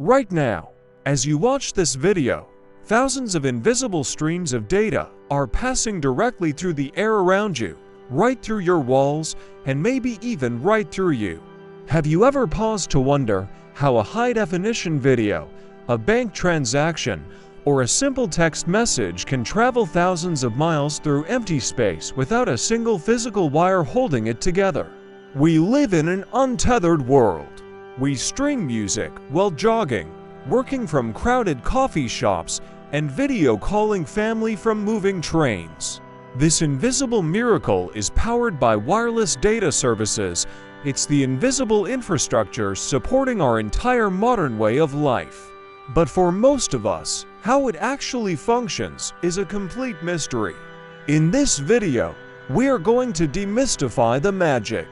Right now, as you watch this video, thousands of invisible streams of data are passing directly through the air around you, right through your walls, and maybe even right through you. Have you ever paused to wonder how a high-definition video, a bank transaction, or a simple text message can travel thousands of miles through empty space without a single physical wire holding it together? We live in an untethered world. We stream music while jogging, working from crowded coffee shops, and video calling family from moving trains. This invisible miracle is powered by wireless data services. It's the invisible infrastructure supporting our entire modern way of life. But for most of us, how it actually functions is a complete mystery. In this video, we are going to demystify the magic.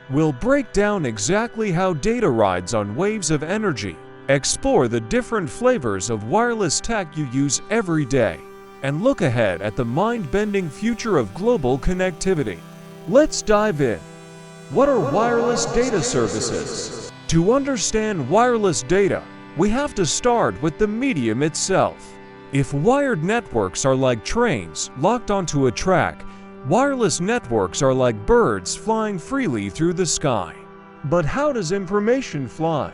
We'll break down exactly how data rides on waves of energy, explore the different flavors of wireless tech you use every day, and look ahead at the mind-bending future of global connectivity. Let's dive in. What are wireless data services? To understand wireless data, we have to start with the medium itself. If wired networks are like trains locked onto a track, wireless networks are like birds flying freely through the sky. But how does information fly?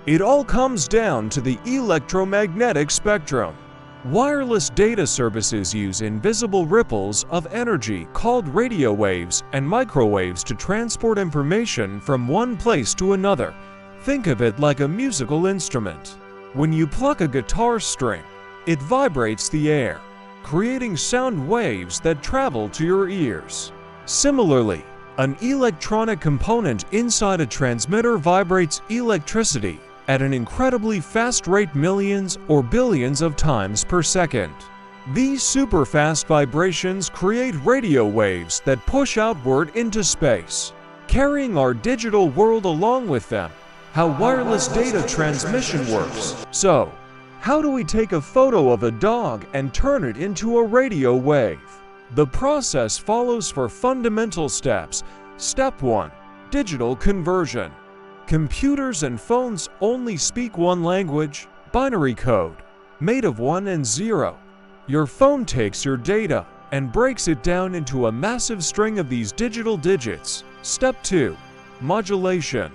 It all comes down to the electromagnetic spectrum. Wireless data services use invisible ripples of energy called radio waves and microwaves to transport information from one place to another. Think of it like a musical instrument. When you pluck a guitar string, it vibrates the air, creating sound waves that travel to your ears. Similarly, an electronic component inside a transmitter vibrates electricity at an incredibly fast rate, millions or billions of times per second. These super-fast vibrations create radio waves that push outward into space, carrying our digital world along with them. How wireless data transmission works. So, how do we take a photo of a dog and turn it into a radio wave? The process follows four fundamental steps. Step 1. Digital conversion. Computers and phones only speak one language, binary code, made of 1 and 0. Your phone takes your data and breaks it down into a massive string of these digital digits. Step 2. Modulation.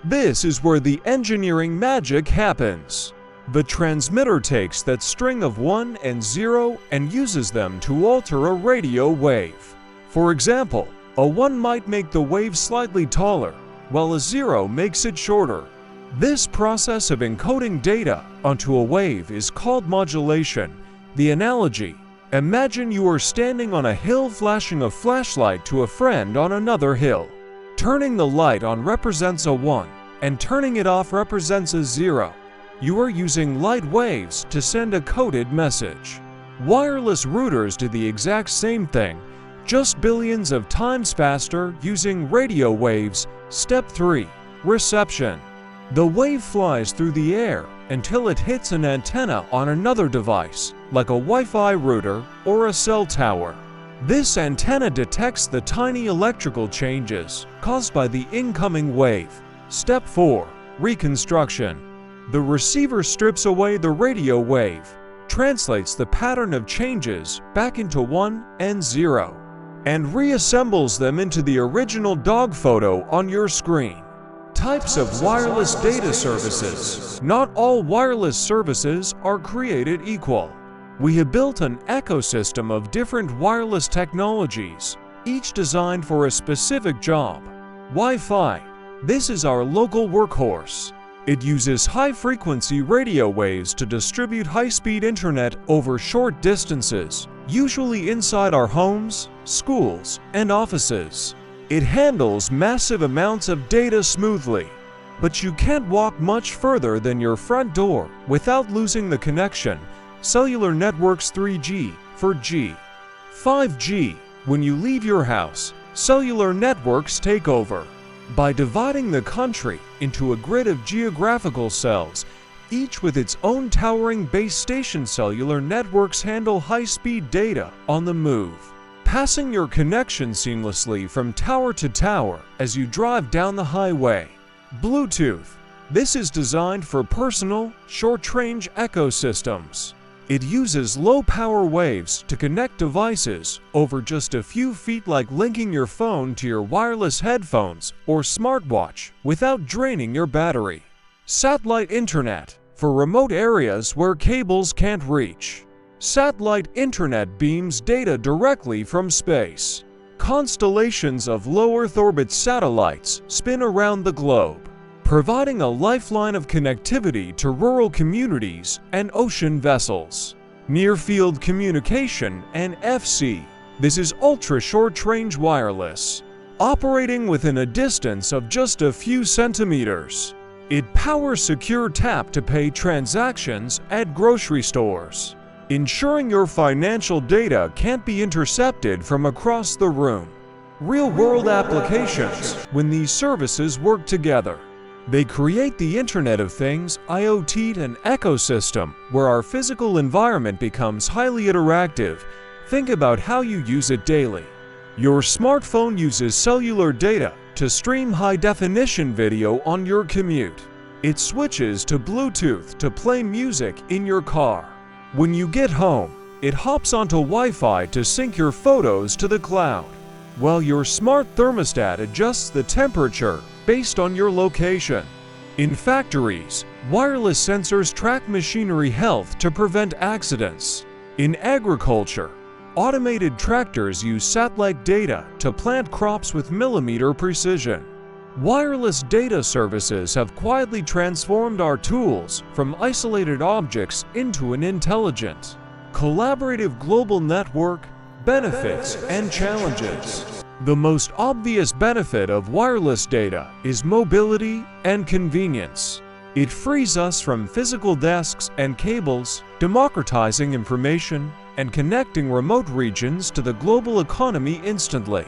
This is where the engineering magic happens. The transmitter takes that string of 1 and 0 and uses them to alter a radio wave. For example, a 1 might make the wave slightly taller, while a 0 makes it shorter. This process of encoding data onto a wave is called modulation. The analogy: imagine you are standing on a hill flashing a flashlight to a friend on another hill. Turning the light on represents a 1, and turning it off represents a 0. You are using light waves to send a coded message. Wireless routers do the exact same thing, just billions of times faster using radio waves. Step 3. Reception. The wave flies through the air until it hits an antenna on another device, like a Wi-Fi router or a cell tower. This antenna detects the tiny electrical changes caused by the incoming wave. Step 4. Reconstruction. The receiver strips away the radio wave, translates the pattern of changes back into 1 and 0, and reassembles them into the original dog photo on your screen. Types of wireless data services. Not all wireless services are created equal. We have built an ecosystem of different wireless technologies, each designed for a specific job. Wi-Fi. This is our local workhorse. It uses high-frequency radio waves to distribute high-speed internet over short distances, usually inside our homes, schools, and offices. It handles massive amounts of data smoothly. But you can't walk much further than your front door without losing the connection. Cellular networks. 3G for G. 5G. When you leave your house, cellular networks take over. By dividing the country into a grid of geographical cells, each with its own towering base station, cellular networks handle high-speed data on the move, passing your connection seamlessly from tower to tower as you drive down the highway. Bluetooth. This is designed for personal, short-range ecosystems. It uses low-power waves to connect devices over just a few feet, like linking your phone to your wireless headphones or smartwatch without draining your battery. Satellite internet for remote areas where cables can't reach. Satellite internet beams data directly from space. Constellations of low Earth orbit satellites spin around the globe, providing a lifeline of connectivity to rural communities and ocean vessels. Near-field communication (NFC). This is ultra-short-range wireless, operating within a distance of just a few centimeters. It powers secure tap-to-pay transactions at grocery stores, ensuring your financial data can't be intercepted from across the room. Real-world applications. When these services work together, they create the Internet of Things (IoT), an ecosystem where our physical environment becomes highly interactive. Think about how you use it daily. Your smartphone uses cellular data to stream high-definition video on your commute. It switches to Bluetooth to play music in your car. When you get home, it hops onto Wi-Fi to sync your photos to the cloud, while your smart thermostat adjusts the temperature based on your location. In factories, wireless sensors track machinery health to prevent accidents. In agriculture, automated tractors use satellite data to plant crops with millimeter precision. Wireless data services have quietly transformed our tools from isolated objects into an intelligent, collaborative global network. Benefits and challenges. The most obvious benefit of wireless data is mobility and convenience. It frees us from physical desks and cables, democratizing information and connecting remote regions to the global economy instantly.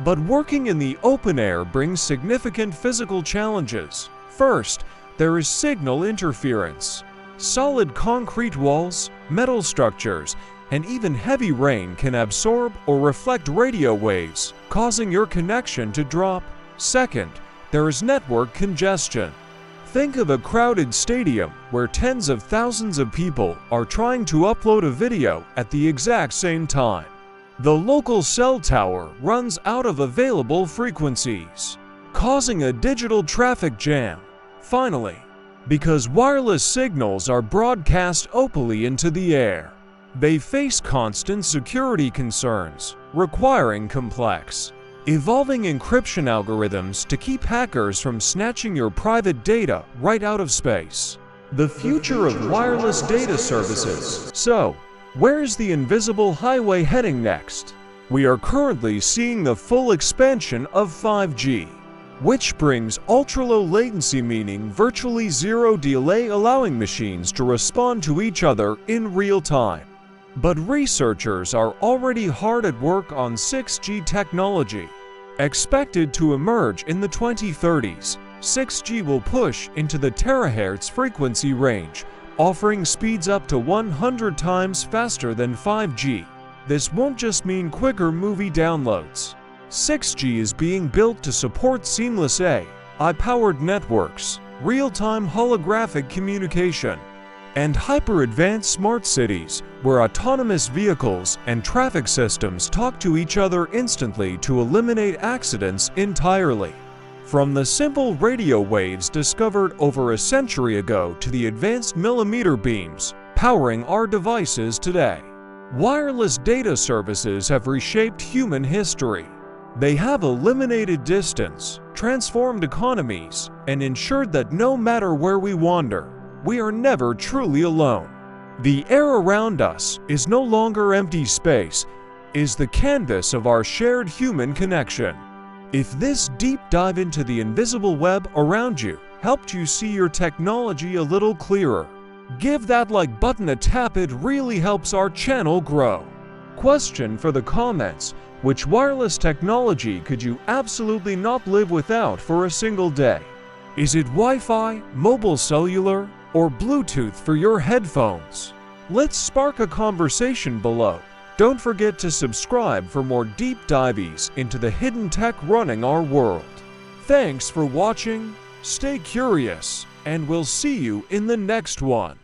But working in the open air brings significant physical challenges. First, there is signal interference. Solid concrete walls, metal structures, and even heavy rain can absorb or reflect radio waves, causing your connection to drop. Second, there is network congestion. Think of a crowded stadium where tens of thousands of people are trying to upload a video at the exact same time. The local cell tower runs out of available frequencies, causing a digital traffic jam. Finally, because wireless signals are broadcast openly into the air, they face constant security concerns, requiring complex, evolving encryption algorithms to keep hackers from snatching your private data right out of space. The future of wireless data services. So, where's the invisible highway heading next? We are currently seeing the full expansion of 5G, which brings ultra-low latency, meaning virtually zero delay, allowing machines to respond to each other in real time. But researchers are already hard at work on 6G technology. Expected to emerge in the 2030s, 6G will push into the terahertz frequency range, offering speeds up to 100 times faster than 5G. This won't just mean quicker movie downloads. 6G is being built to support seamless AI-powered networks, real-time holographic communication, and hyper-advanced smart cities where autonomous vehicles and traffic systems talk to each other instantly to eliminate accidents entirely. From the simple radio waves discovered over a century ago to the advanced millimeter beams powering our devices today, wireless data services have reshaped human history. They have eliminated distance, transformed economies, and ensured that no matter where we wander, we are never truly alone. The air around us is no longer empty space, it is the canvas of our shared human connection. If this deep dive into the invisible web around you helped you see your technology a little clearer, give that like button a tap. It really helps our channel grow. Question for the comments: which wireless technology could you absolutely not live without for a single day? Is it Wi-Fi, mobile cellular, or Bluetooth for your headphones? Let's spark a conversation below. Don't forget to subscribe for more deep dives into the hidden tech running our world. Thanks for watching, stay curious, and we'll see you in the next one.